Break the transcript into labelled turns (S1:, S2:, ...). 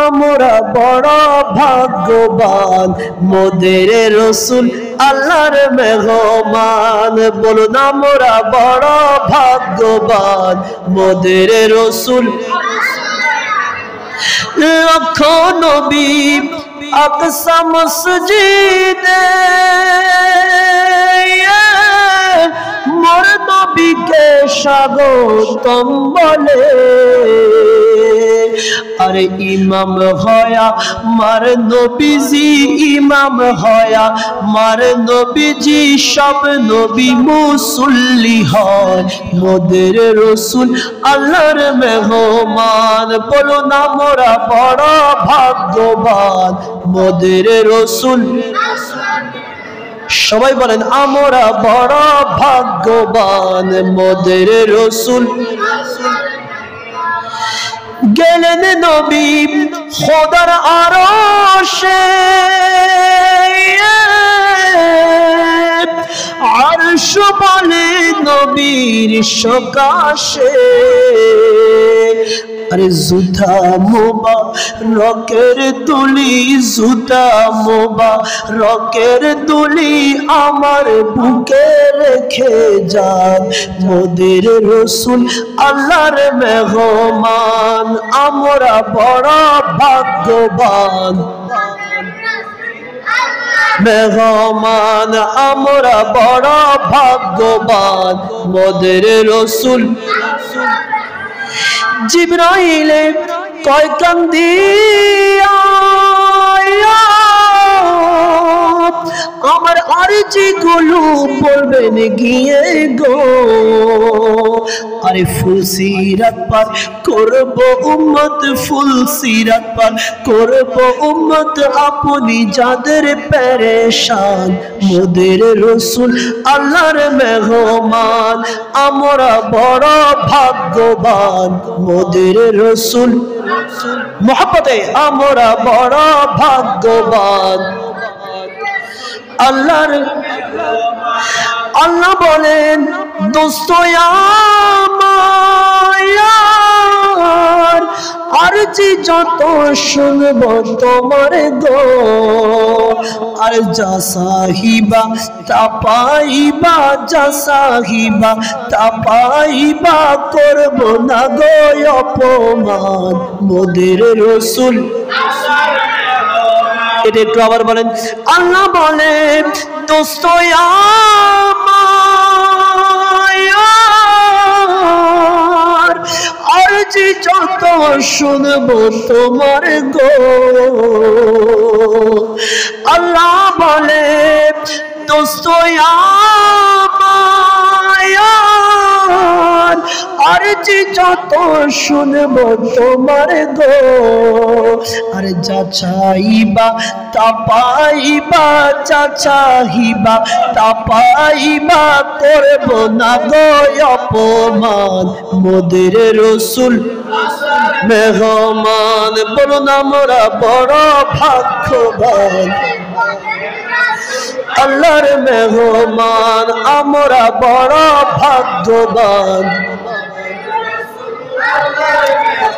S1: আমরা বড় ভাগ্যবান মোদের রসুল আল্লাহর মেহমান। বলুন আমরা বড় ভাগ্যবান মোদের রসুল। লক্ষ নবী আকসা মসজিদে মোর নবীকে স্বাগতম বলে। আরে ইমাম হয়া মার নবীজি, ইমাম হয়া মার নবীজি, সব নবী মুসল্লি হয় মোদের রসুল আল্লাহর মেহমান। বলো না মোরা বড় ভাগ্যবান মোদের রসুল। সবাই বলেন আমরা বড় ভাগ্যবান মোদের রসুল। গেলেন নবী খোদার আরশে, আরশ বলে নবীর সকাশে। আরে জুতা মোবারকের তুলি, জুতা মোবারকের তুলি আমার বুকে রেখে যান মোদের রসুল আল্লাহর মেহমান। আমরা বড় ভাগ্যবান মেহমান, আমরা বড় ভাগ্যবান মোদের রসুল। জিবরাইলে কয় কান্দিয়া আমার আরজি গুলো বলবেন গিয়ে গো। আরে ফুল সিরাত পার করব উম্মত, ফুল সিরাত পার করব উম্মত, আপনি যাদের পেরেশান মোদের রসুল আল্লাহর মেহমান। আমরা বড় ভাগ্যবান মোদের রসুল মোহাব্বতে, আমরা বড় ভাগ্যবান আল্লাহর। আল্লাহ বলেন দোস্ত আমার আরজি যত শুনব তোমার গো। আর যা সাহিবা তা পাইবা, যা সাহিবা তা পাইবা, করব না গো অপমান মোদের রসুল। এটা একটু আবার বলেন। আল্লাহ বলেন দোস্ত আমার আরজি যত শুনব তোমার গো। আল্লাহ বলে দোস্ত আমার আরজি যত শুনব তোমার গো। আরে যা চাইবা তা পাইবা, যা চাহিবা তা পাইবা, করব না গো অপমান মোদের রসুল মেহমান। বলুন আমরা বড় ভাগ্যবান আল্লাহর মেহমান, আমরা বড় ভাগ্যবান।